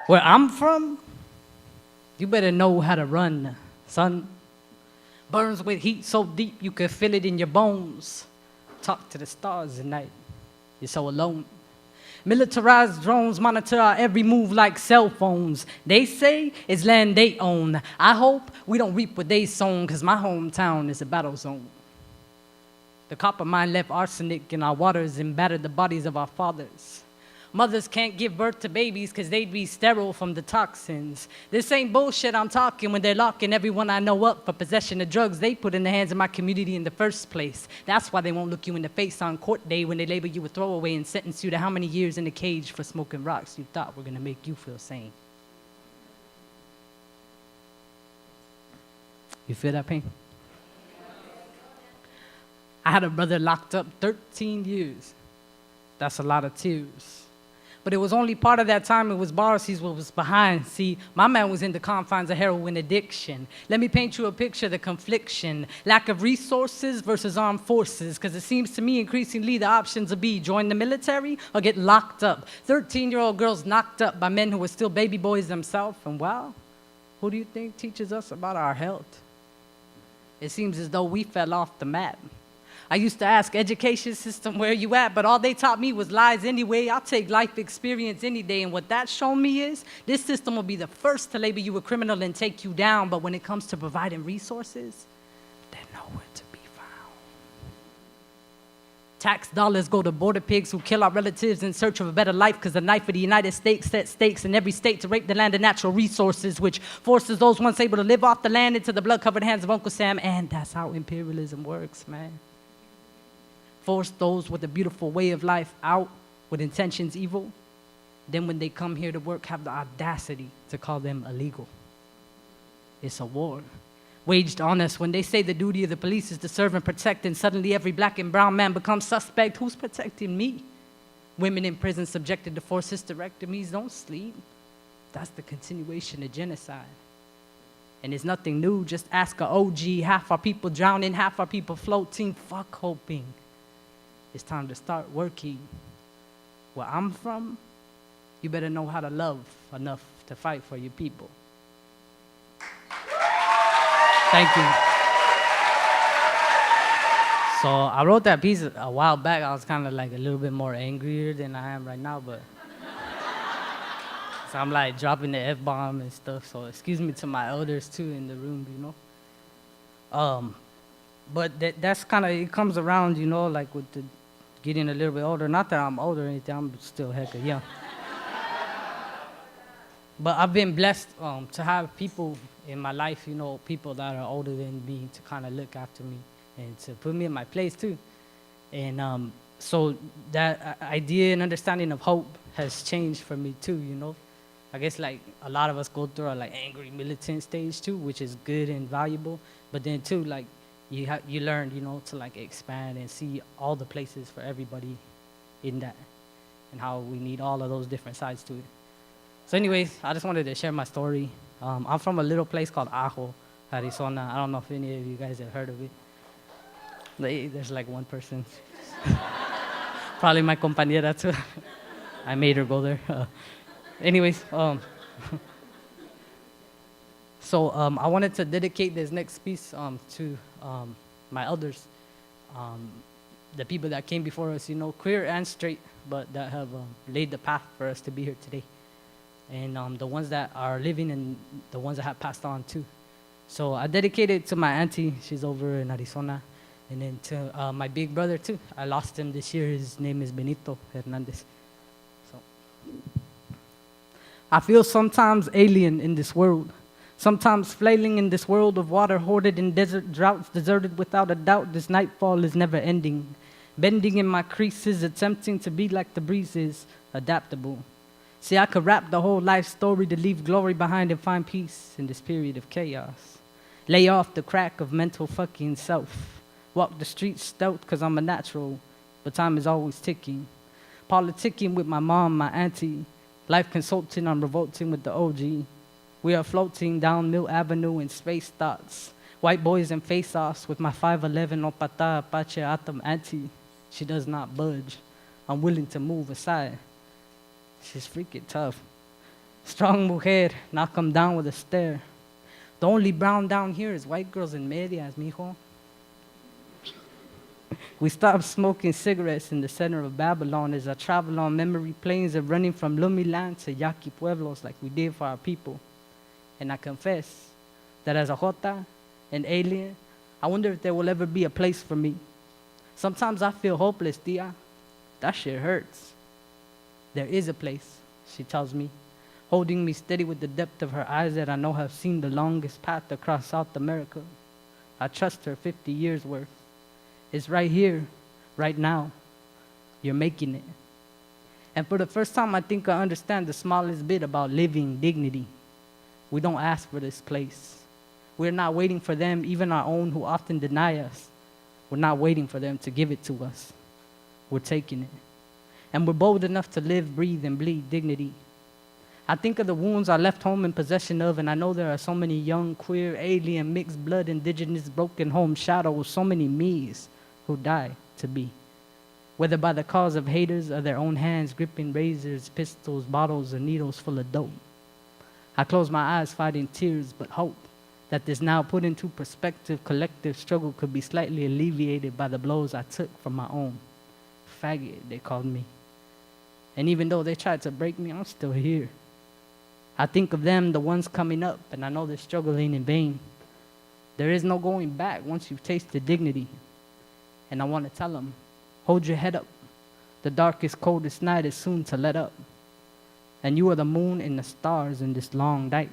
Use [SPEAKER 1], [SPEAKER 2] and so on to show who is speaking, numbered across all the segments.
[SPEAKER 1] Where I'm from, you better know how to run, son. Burns with heat so deep you can feel it in your bones. Talk to the stars at night. You're so alone. Militarized drones monitor our every move like cell phones. They say it's land they own. I hope we don't reap what they sown, cause my hometown is a battle zone. The copper mine left arsenic in our waters and battered the bodies of our fathers. Mothers can't give birth to babies because they'd be sterile from the toxins. This ain't bullshit I'm talking when they're locking everyone I know up for possession of drugs they put in the hands of my community in the first place. That's why they won't look you in the face on court day when they label you a throwaway and sentence you to how many years in the cage for smoking rocks you thought were gonna make you feel sane. You feel that pain? I had a brother locked up 13 years. That's a lot of tears. But it was only part of that time it was bars he was behind. See, my man was in the confines of heroin addiction. Let me paint you a picture of the confliction. Lack of resources versus armed forces, because it seems to me increasingly the options will be join the military or get locked up. 13-year-old girls knocked up by men who were still baby boys themselves. And wow, who do you think teaches us about our health? It seems as though we fell off the map. I used to ask education system, where you at? But all they taught me was lies anyway. I'll take life experience any day. And what that's shown me is this system will be the first to label you a criminal and take you down. But when it comes to providing resources, they're nowhere to be found. Tax dollars go to border pigs who kill our relatives in search of a better life because the knife of the United States sets stakes in every state to rape the land of natural resources, which forces those once able to live off the land into the blood-covered hands of Uncle Sam. And that's how imperialism works, man. Force those with a beautiful way of life out with intentions evil. Then when they come here to work, have the audacity to call them illegal. It's a war waged on us. When they say the duty of the police is to serve and protect, and suddenly every black and brown man becomes suspect, who's protecting me? Women in prison subjected to forced hysterectomies don't sleep. That's the continuation of genocide. And it's nothing new, just ask a OG. Half our people drowning, half our people floating. Fuck hoping. It's time to start working. Where I'm from, you better know how to love enough to fight for your people. Thank you. So I wrote that piece a while back. I was kind of like a little bit more angrier than I am right now, but so I'm like dropping the F-bomb and stuff. So excuse me to my elders too in the room, you know. But that's kind of, it comes around, you know, like with the getting a little bit older. Not that I'm older or anything, I'm still hecka young. But I've been blessed to have people in my life, you know, people that are older than me to kind of look after me and to put me in my place too. And so that idea and understanding of hope has changed for me too, you know. I guess like a lot of us go through a like angry militant stage too, which is good and valuable. But then too, like you learn, you know, to like expand and see all the places for everybody in that and how we need all of those different sides to it. So anyways, I just wanted to share my story. I'm from a little place called Ajo, Arizona. I don't know if any of you guys have heard of it. There's like one person. Probably my compañera too. I made her go there. Anyways, so I wanted to dedicate this next piece to my elders, the people that came before us, you know, queer and straight, but that have laid the path for us to be here today. And the ones that are living and the ones that have passed on too. So I dedicate it to my auntie, she's over in Arizona, and then to my big brother too. I lost him this year, his name is Benito Hernandez. So I feel sometimes alien in this world, sometimes flailing in this world of water hoarded in desert droughts, deserted without a doubt. This nightfall is never ending, bending in my creases, attempting to be like the breezes, adaptable. See, I could rap the whole life story to leave glory behind and find peace in this period of chaos. Lay off the crack of mental fucking self. Walk the streets stealth cause I'm a natural, but time is always ticking. Politicking with my mom, my auntie. Life consulting, I'm revolting with the OG. We are floating down Mill Avenue in space thoughts. White boys in face-offs with my 5'11" Opata Apache Atom auntie. She does not budge. I'm willing to move aside. She's freaking tough. Strong mujer, knock 'em down with a stare. The only brown down here is white girls in medias, mijo. We stopped smoking cigarettes in the center of Babylon as I travel on memory planes of running from Lumi land to Yaqui Pueblos like we did for our people. And I confess that as a Jota, an alien, I wonder if there will ever be a place for me. Sometimes I feel hopeless, tia. That shit hurts. There is a place, she tells me, holding me steady with the depth of her eyes that I know have seen the longest path across South America. I trust her 50 years worth. It's right here, right now. You're making it. And for the first time, I think I understand the smallest bit about living dignity. We don't ask for this place. We're not waiting for them, even our own who often deny us. We're not waiting for them to give it to us. We're taking it. And we're bold enough to live, breathe, and bleed dignity. I think of the wounds I left home in possession of, and I know there are so many young, queer, alien, mixed blood, indigenous, broken home shadows, so many me's who die to be. Whether by the cause of haters or their own hands gripping razors, pistols, bottles, or needles full of dope. I close my eyes fighting tears, but hope that this now put into perspective collective struggle could be slightly alleviated by the blows I took from my own. Faggot, they called me. And even though they tried to break me, I'm still here. I think of them, the ones coming up, and I know their struggle ain't in vain. There is no going back once you've tasted dignity. And I want to tell them, hold your head up. The darkest, coldest night is soon to let up. And you are the moon and the stars in this long night.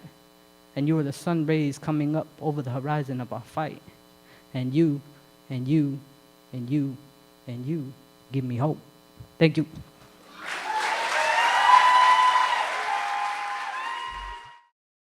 [SPEAKER 1] And you are the sun rays coming up over the horizon of our fight. And you, and you, and you, and you give me hope. Thank you.